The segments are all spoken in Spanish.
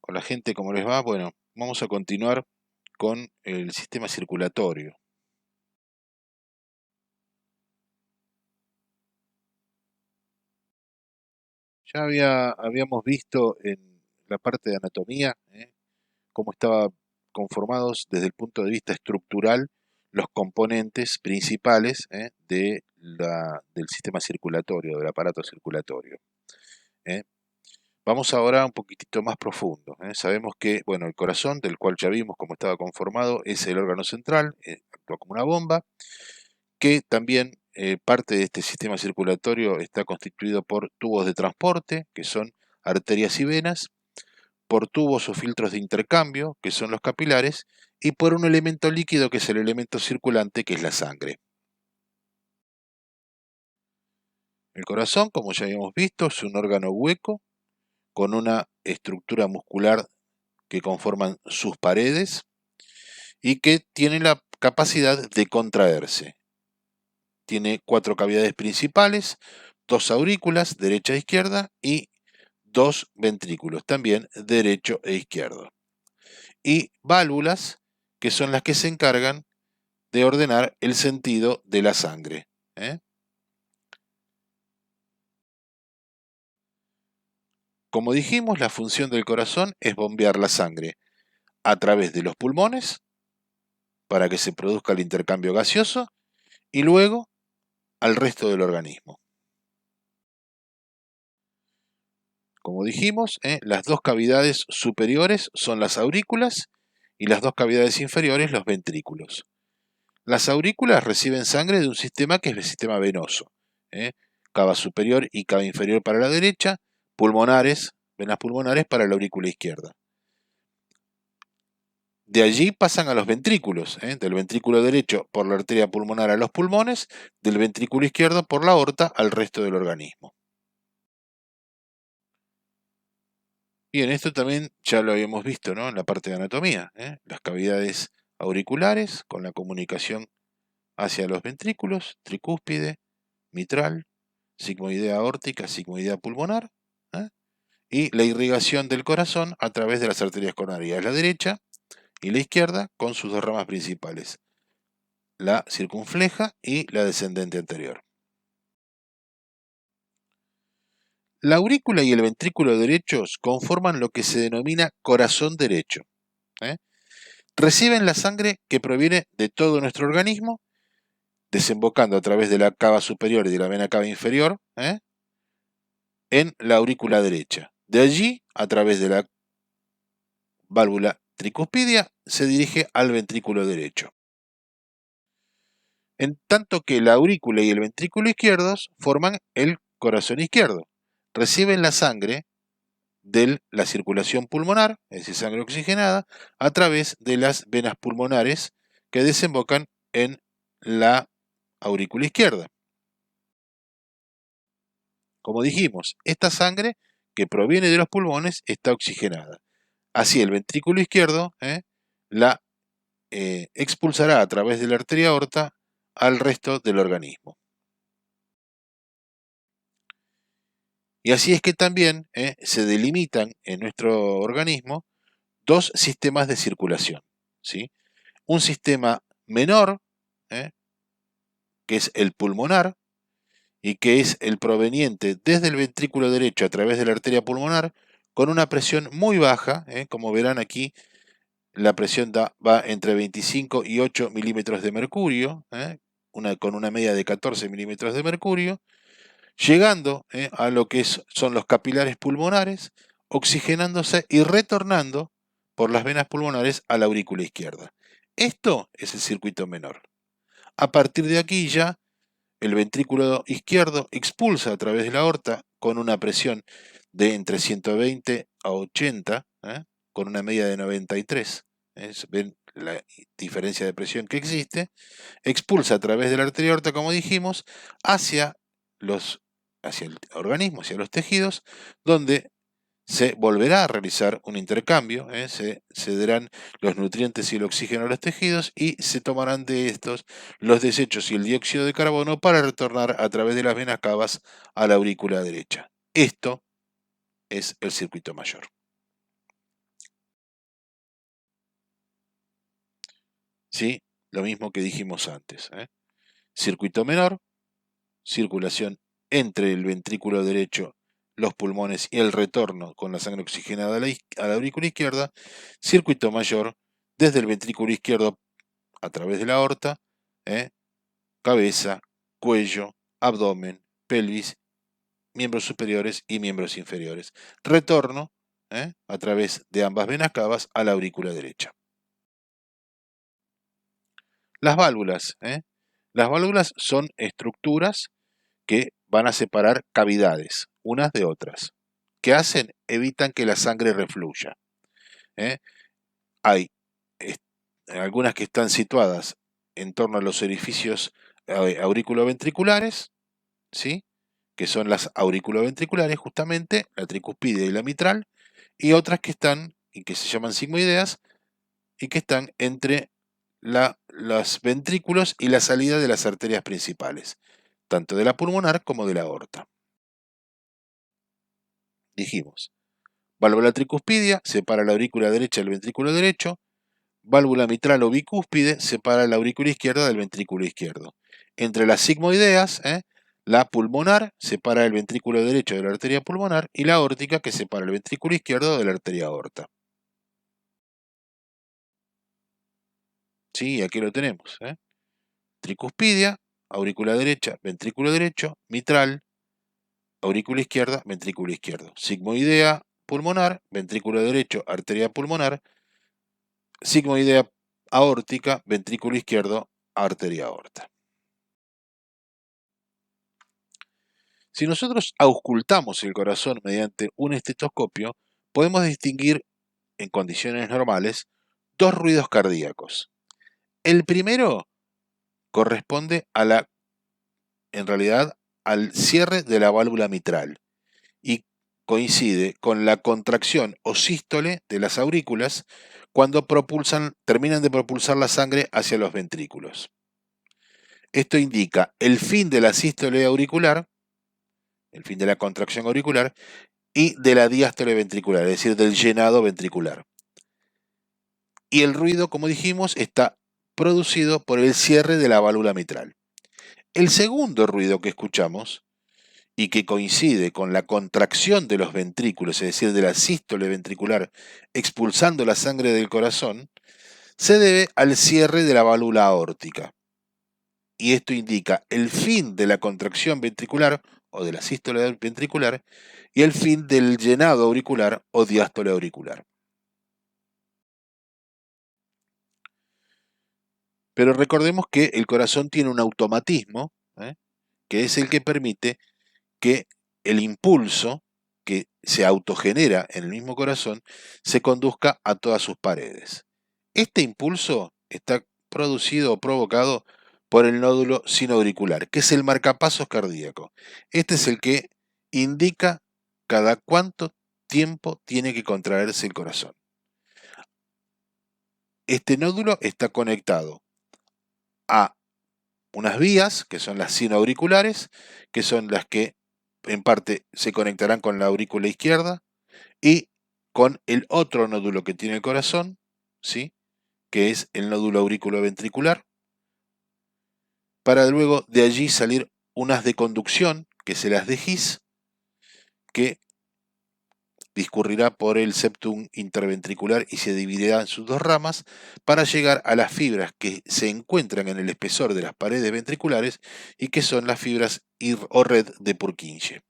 Hola gente, ¿cómo les va? Bueno, vamos a continuar con el sistema circulatorio. Ya habíamos visto en la parte de anatomía cómo estaban conformados desde el punto de vista estructural los componentes principales del sistema circulatorio, del aparato circulatorio. ¿eh? Vamos ahora un poquitito más profundo. Sabemos que, bueno, el corazón, del cual ya vimos cómo estaba conformado, es el órgano central, actúa como una bomba, que también parte de este sistema circulatorio está constituido por tubos de transporte, que son arterias y venas, por tubos o filtros de intercambio, que son los capilares, y por un elemento líquido, que es el elemento circulante, que es la sangre. El corazón, como ya habíamos visto, es un órgano hueco con una estructura muscular que conforman sus paredes y que tiene la capacidad de contraerse. Tiene 4 cavidades principales, 2 aurículas, derecha e izquierda, y 2 ventrículos, también derecho e izquierdo. Y válvulas, que son las que se encargan de ordenar el sentido de la sangre. Como dijimos, la función del corazón es bombear la sangre a través de los pulmones para que se produzca el intercambio gaseoso y luego al resto del organismo. Como dijimos, las 2 cavidades superiores son las aurículas y las 2 cavidades inferiores los ventrículos. Las aurículas reciben sangre de un sistema que es el sistema venoso. Cava superior y cava inferior para la derecha, pulmonares, venas pulmonares para la aurícula izquierda. De allí pasan a los ventrículos, del ventrículo derecho por la arteria pulmonar a los pulmones, del ventrículo izquierdo por la aorta al resto del organismo. Y en esto también ya lo habíamos visto, ¿no? En la parte de anatomía, las cavidades auriculares con la comunicación hacia los ventrículos, tricúspide, mitral, sigmoidea aórtica, sigmoidea pulmonar, y la irrigación del corazón a través de las arterias coronarias, la derecha y la izquierda, con sus 2 ramas principales, la circunfleja y la descendente anterior. La aurícula y el ventrículo derechos conforman lo que se denomina corazón derecho. Reciben la sangre que proviene de todo nuestro organismo, desembocando a través de la cava superior y de la vena cava inferior, en la aurícula derecha. De allí, a través de la válvula tricuspidia, se dirige al ventrículo derecho. En tanto que la aurícula y el ventrículo izquierdos forman el corazón izquierdo. Reciben la sangre de la circulación pulmonar, es decir, sangre oxigenada, a través de las venas pulmonares que desembocan en la aurícula izquierda. Como dijimos, esta sangre que proviene de los pulmones está oxigenada. Así el ventrículo izquierdo la expulsará a través de la arteria aorta al resto del organismo. Y así es que también se delimitan en nuestro organismo 2 sistemas de circulación, ¿sí? Un sistema menor, que es el pulmonar, y que es el proveniente desde el ventrículo derecho a través de la arteria pulmonar, con una presión muy baja, como verán aquí, la presión va entre 25 y 8 milímetros de mercurio, con una media de 14 milímetros de mercurio, llegando a lo que son los capilares pulmonares, oxigenándose y retornando por las venas pulmonares a la aurícula izquierda. Esto es el circuito menor. A partir de aquí ya el ventrículo izquierdo expulsa a través de la aorta con una presión de entre 120 a 80, con una media de 93. Ven la diferencia de presión que existe. Expulsa a través de la arteria aorta, como dijimos, hacia el organismo, hacia los tejidos, donde se volverá a realizar un intercambio, se cederán los nutrientes y el oxígeno a los tejidos y se tomarán de estos los desechos y el dióxido de carbono para retornar a través de las venas cavas a la aurícula derecha. Esto es el circuito mayor. ¿sí? Lo mismo que dijimos antes. Circuito menor, circulación entre el ventrículo derecho, los pulmones y el retorno con la sangre oxigenada a la aurícula izquierda. Circuito mayor, desde el ventrículo izquierdo a través de la aorta, cabeza, cuello, abdomen, pelvis, miembros superiores y miembros inferiores. Retorno a través de ambas venas cavas a la aurícula derecha. Las válvulas. Las válvulas son estructuras que van a separar cavidades unas de otras. ¿Qué hacen? Evitan que la sangre refluya. Hay algunas que están situadas en torno a los orificios auriculoventriculares, ¿sí? Que son las auriculoventriculares, justamente, la tricuspidia y la mitral, y otras que están, y que se llaman sigmoideas, y que están entre los ventrículos y la salida de las arterias principales, tanto de la pulmonar como de la aorta. Dijimos, válvula tricuspidia separa la aurícula derecha del ventrículo derecho, válvula mitral o bicúspide separa la aurícula izquierda del ventrículo izquierdo. Entre las sigmoideas, la pulmonar separa el ventrículo derecho de la arteria pulmonar y la aórtica que separa el ventrículo izquierdo de la arteria aorta. Sí, aquí lo tenemos. Tricuspidia, aurícula derecha, ventrículo derecho, mitral, aurícula izquierda, ventrículo izquierdo. Sigmoidea pulmonar, ventrículo derecho, arteria pulmonar, sigmoidea aórtica, ventrículo izquierdo, arteria aorta. Si nosotros auscultamos el corazón mediante un estetoscopio, podemos distinguir en condiciones normales dos ruidos cardíacos. El primero corresponde en realidad, al cierre de la válvula mitral y coincide con la contracción o sístole de las aurículas cuando terminan de propulsar la sangre hacia los ventrículos. Esto indica el fin de la sístole auricular, el fin de la contracción auricular, y de la diástole ventricular, es decir, del llenado ventricular. Y el ruido, como dijimos, está producido por el cierre de la válvula mitral. El segundo ruido que escuchamos, y que coincide con la contracción de los ventrículos, es decir, de la sístole ventricular expulsando la sangre del corazón, se debe al cierre de la válvula aórtica. Y esto indica el fin de la contracción ventricular o de la sístole ventricular y el fin del llenado auricular o diástole auricular. Pero recordemos que el corazón tiene un automatismo, que es el que permite que el impulso que se autogenera en el mismo corazón se conduzca a todas sus paredes. Este impulso está producido o provocado por el nódulo sinoauricular, que es el marcapasos cardíaco. Este es el que indica cada cuánto tiempo tiene que contraerse el corazón. Este nódulo está conectado a unas vías, que son las sinoauriculares, que son las que en parte se conectarán con la aurícula izquierda y con el otro nódulo que tiene el corazón, ¿sí? Que es el nódulo auriculoventricular, para luego de allí salir unas de conducción, que se las de His, que discurrirá por el septum interventricular y se dividirá en sus dos ramas para llegar a las fibras que se encuentran en el espesor de las paredes ventriculares y que son las fibras o red de Purkinje.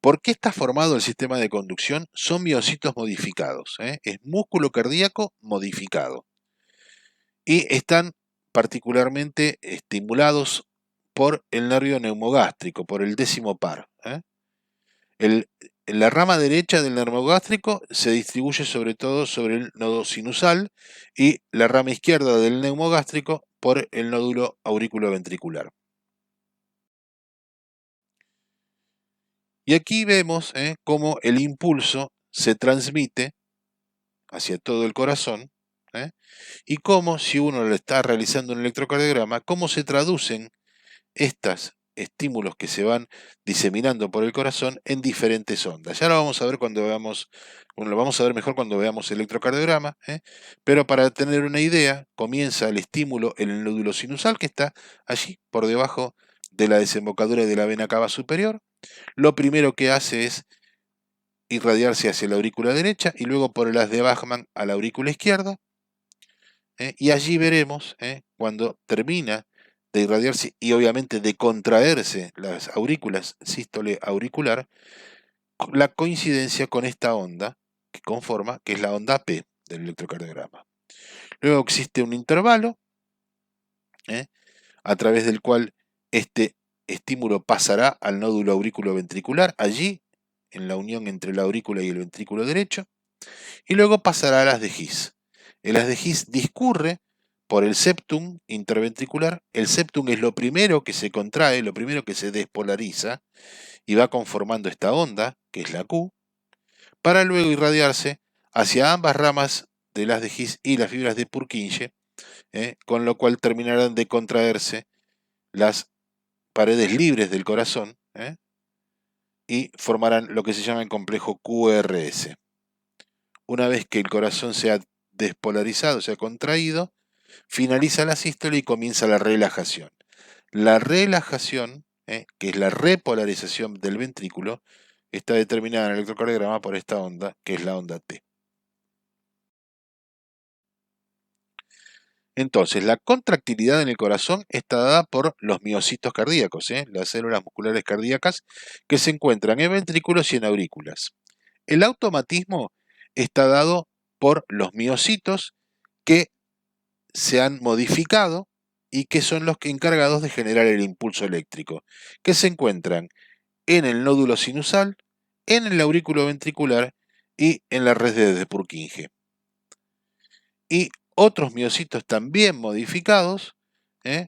¿Por qué está formado el sistema de conducción? Son miocitos modificados, es músculo cardíaco modificado. Y están particularmente estimulados por el nervio neumogástrico, por el 10º par. La rama derecha del nervio gástrico se distribuye sobre todo sobre el nodo sinusal y la rama izquierda del neumogástrico por el nódulo auriculoventricular. Y aquí vemos cómo el impulso se transmite hacia todo el corazón y cómo, si uno le está realizando un electrocardiograma, cómo se traducen estas estímulos que se van diseminando por el corazón en diferentes ondas. Ya lo vamos a ver lo vamos a ver mejor cuando veamos el electrocardiograma, pero para tener una idea, comienza el estímulo en el nódulo sinusal que está allí por debajo de la desembocadura de la vena cava superior. Lo primero que hace es irradiarse hacia la aurícula derecha y luego por el haz de Bachmann a la aurícula izquierda. Y allí veremos, cuando termina de irradiarse y obviamente de contraerse las aurículas, sístole auricular, la coincidencia con esta onda que conforma, que es la onda P del electrocardiograma. Luego existe un intervalo a través del cual este estímulo pasará al nódulo auriculoventricular, allí en la unión entre la aurícula y el ventrículo derecho, y luego pasará a las de His. El haz de His discurre por el septum interventricular. El septum es lo primero que se contrae, lo primero que se despolariza y va conformando esta onda, que es la Q, para luego irradiarse hacia ambas ramas del haz de His y las fibras de Purkinje, con lo cual terminarán de contraerse las paredes libres del corazón y formarán lo que se llama el complejo QRS. Una vez que el corazón se ha despolarizado, se ha contraído, finaliza la sístole y comienza la relajación. La relajación, que es la repolarización del ventrículo, está determinada en el electrocardiograma por esta onda, que es la onda T. Entonces, la contractilidad en el corazón está dada por los miocitos cardíacos, las células musculares cardíacas que se encuentran en ventrículos y en aurículas. El automatismo está dado por los miocitos que se han modificado y que son los encargados de generar el impulso eléctrico, que se encuentran en el nódulo sinusal, en el aurículo ventricular y en la red de Purkinje. Y otros miocitos también modificados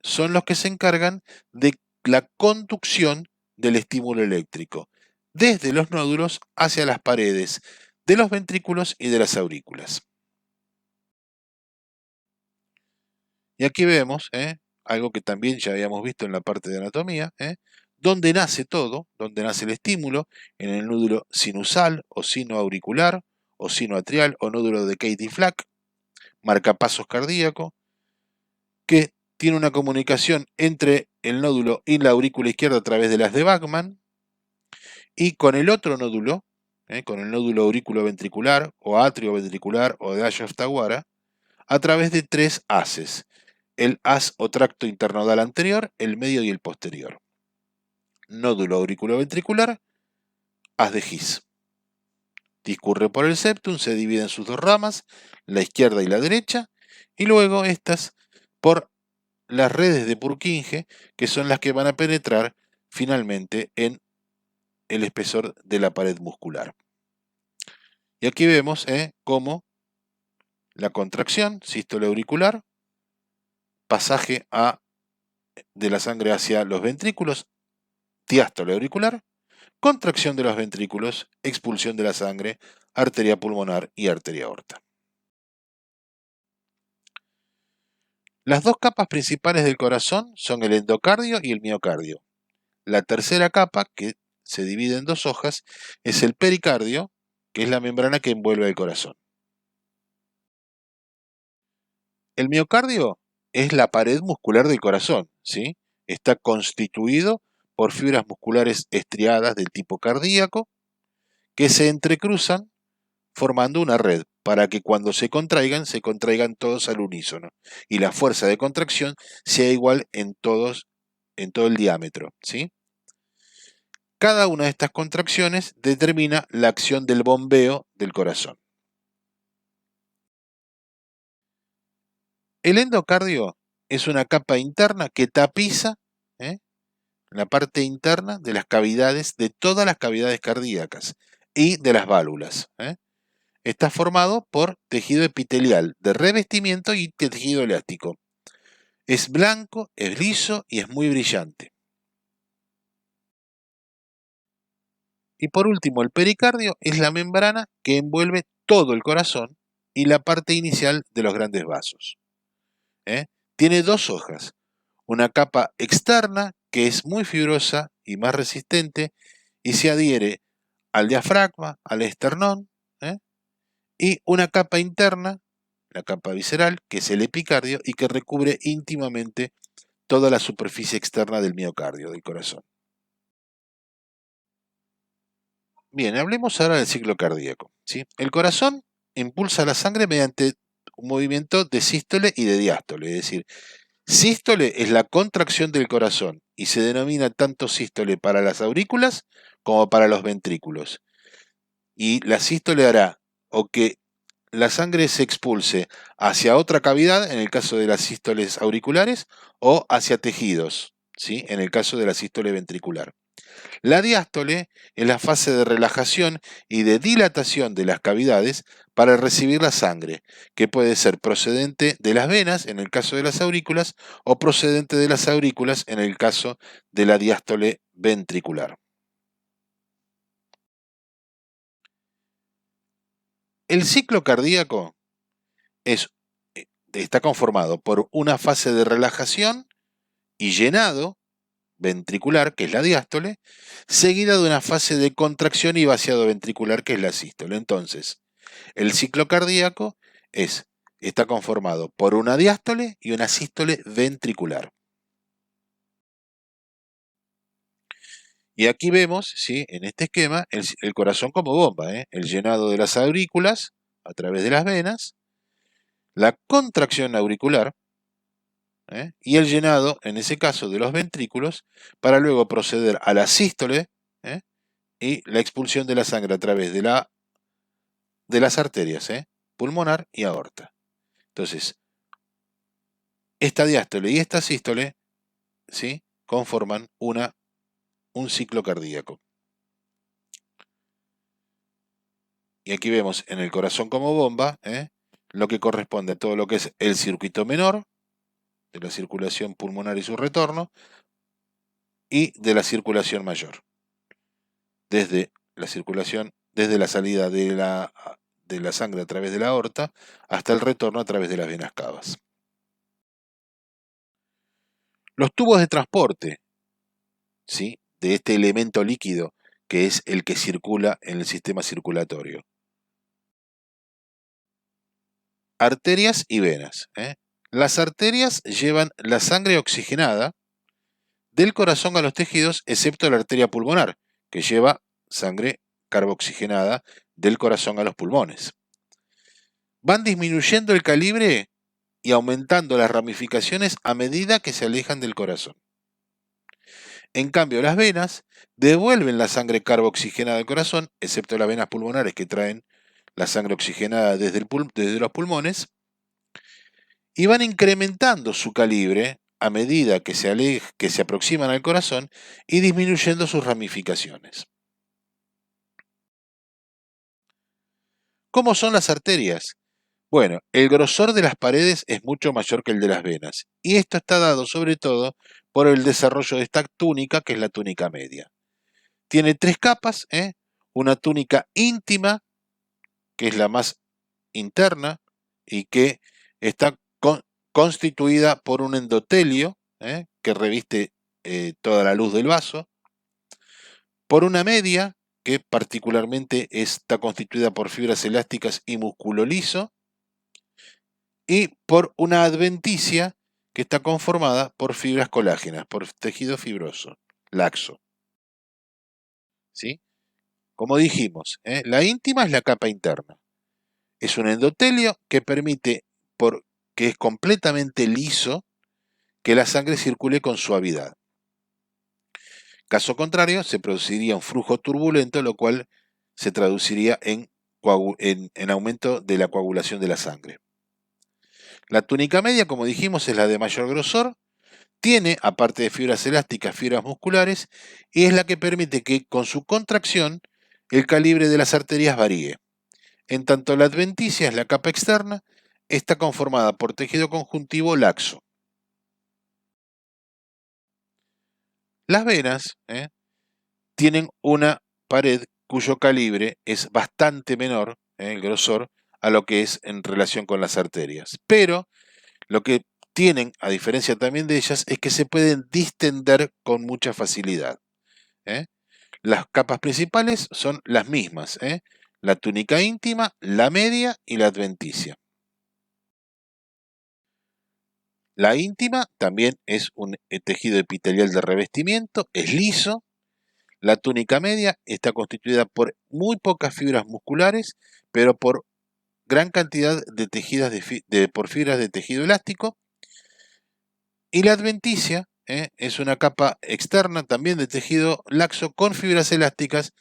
son los que se encargan de la conducción del estímulo eléctrico, desde los nódulos hacia las paredes de los ventrículos y de las aurículas. Y aquí vemos algo que también ya habíamos visto en la parte de anatomía, donde nace todo, donde nace el estímulo, en el nódulo sinusal o sinoauricular o sinoatrial o nódulo de Katie-Flack, marcapasos cardíaco, que tiene una comunicación entre el nódulo y la aurícula izquierda a través de las de Bachmann y con el otro nódulo, con el nódulo auriculoventricular o atrioventricular o de Ashov-Tawara, a través de tres haces: el haz o tracto internodal anterior, el medio y el posterior. Nódulo auriculoventricular, haz de His. Discurre por el septum, se divide en sus dos ramas, la izquierda y la derecha, y luego estas por las redes de Purkinje, que son las que van a penetrar finalmente en el espesor de la pared muscular. Y aquí vemos cómo la contracción, sístole auricular, pasaje de la sangre hacia los ventrículos, diástole auricular, contracción de los ventrículos, expulsión de la sangre, arteria pulmonar y arteria aorta. Las dos capas principales del corazón son el endocardio y el miocardio. La tercera capa, que se divide en dos hojas, es el pericardio, que es la membrana que envuelve el corazón. El miocardio es la pared muscular del corazón, ¿sí? Está constituido por fibras musculares estriadas del tipo cardíaco que se entrecruzan formando una red para que cuando se contraigan todos al unísono y la fuerza de contracción sea igual en todo el diámetro, ¿sí? Cada una de estas contracciones determina la acción del bombeo del corazón. El endocardio es una capa interna que tapiza la parte interna de las cavidades, de todas las cavidades cardíacas y de las válvulas. Está formado por tejido epitelial de revestimiento y tejido elástico. Es blanco, es liso y es muy brillante. Y por último, el pericardio es la membrana que envuelve todo el corazón y la parte inicial de los grandes vasos. Tiene dos hojas, una capa externa que es muy fibrosa y más resistente y se adhiere al diafragma, al esternón, y una capa interna, la capa visceral, que es el epicardio y que recubre íntimamente toda la superficie externa del miocardio, del corazón. Bien, hablemos ahora del ciclo cardíaco, ¿sí? El corazón impulsa la sangre mediante un movimiento de sístole y de diástole, es decir, sístole es la contracción del corazón y se denomina tanto sístole para las aurículas como para los ventrículos. Y la sístole hará o que la sangre se expulse hacia otra cavidad, en el caso de las sístoles auriculares, o hacia tejidos, ¿sí? En el caso de la sístole ventricular. La diástole es la fase de relajación y de dilatación de las cavidades para recibir la sangre, que puede ser procedente de las venas, en el caso de las aurículas, o procedente de las aurículas, en el caso de la diástole ventricular. El ciclo cardíaco está conformado por una fase de relajación y llenado ventricular, que es la diástole, seguida de una fase de contracción y vaciado ventricular, que es la sístole. Entonces, el ciclo cardíaco está conformado por una diástole y una sístole ventricular. Y aquí vemos, ¿sí?, en este esquema, el corazón como bomba, el llenado de las aurículas a través de las venas, la contracción auricular, y el llenado, en ese caso, de los ventrículos, para luego proceder a la sístole y la expulsión de la sangre a través de las arterias pulmonar y aorta. Entonces, esta diástole y esta sístole, ¿sí?, conforman un ciclo cardíaco. Y aquí vemos en el corazón como bomba lo que corresponde a todo lo que es el circuito menor, de la circulación pulmonar y su retorno, y de la circulación mayor. Desde la salida de la sangre a través de la aorta hasta el retorno a través de las venas cavas. Los tubos de transporte, ¿sí?, de este elemento líquido que es el que circula en el sistema circulatorio. Arterias y venas. Las arterias llevan la sangre oxigenada del corazón a los tejidos, excepto la arteria pulmonar, que lleva sangre carboxigenada del corazón a los pulmones. Van disminuyendo el calibre y aumentando las ramificaciones a medida que se alejan del corazón. En cambio, las venas devuelven la sangre carboxigenada al corazón, excepto las venas pulmonares que traen la sangre oxigenada desde los pulmones, y van incrementando su calibre a medida que se aproximan al corazón y disminuyendo sus ramificaciones. ¿Cómo son las arterias? Bueno, el grosor de las paredes es mucho mayor que el de las venas, y esto está dado sobre todo por el desarrollo de esta túnica, que es la túnica media. Tiene 3 capas, una túnica íntima, que es la más interna, y que está constituida por un endotelio, que reviste toda la luz del vaso, por una media, que particularmente está constituida por fibras elásticas y músculo liso, y por una adventicia, que está conformada por fibras colágenas, por tejido fibroso, laxo. ¿Sí? Como dijimos, la íntima es la capa interna. Es un endotelio que permite, que es completamente liso, que la sangre circule con suavidad. Caso contrario, se produciría un flujo turbulento, lo cual se traduciría en aumento de la coagulación de la sangre. La túnica media, como dijimos, es la de mayor grosor, tiene, aparte de fibras elásticas, fibras musculares, y es la que permite que con su contracción el calibre de las arterias varíe. En tanto la adventicia es la capa externa, está conformada por tejido conjuntivo laxo. Las venas tienen una pared cuyo calibre es bastante menor, el grosor, a lo que es en relación con las arterias. Pero lo que tienen, a diferencia también de ellas, es que se pueden distender con mucha facilidad. Las capas principales son las mismas, la túnica íntima, la media y la adventicia. La íntima también es un tejido epitelial de revestimiento, es liso. La túnica media está constituida por muy pocas fibras musculares, pero por gran cantidad de tejidas por fibras de tejido elástico. Y la adventicia es una capa externa también de tejido laxo con fibras elásticas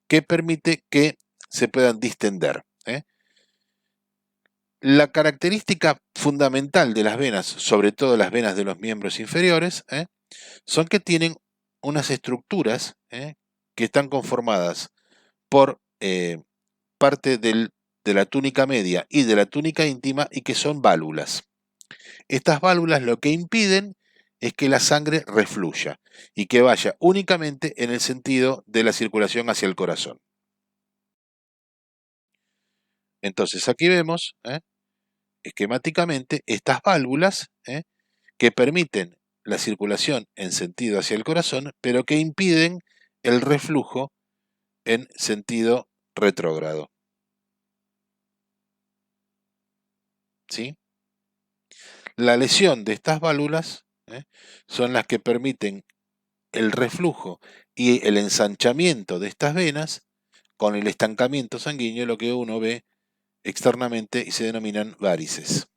que permite que se puedan distender. La característica fundamental de las venas, sobre todo las venas de los miembros inferiores, son que tienen unas estructuras que están conformadas por parte de la túnica media y de la túnica íntima y que son válvulas. Estas válvulas lo que impiden es que la sangre refluya y que vaya únicamente en el sentido de la circulación hacia el corazón. Entonces aquí vemos esquemáticamente estas válvulas que permiten la circulación en sentido hacia el corazón, pero que impiden el reflujo en sentido retrógrado. ¿Sí? La lesión de estas válvulas son las que permiten el reflujo y el ensanchamiento de estas venas con el estancamiento sanguíneo, lo que uno ve externamente y se denominan varices.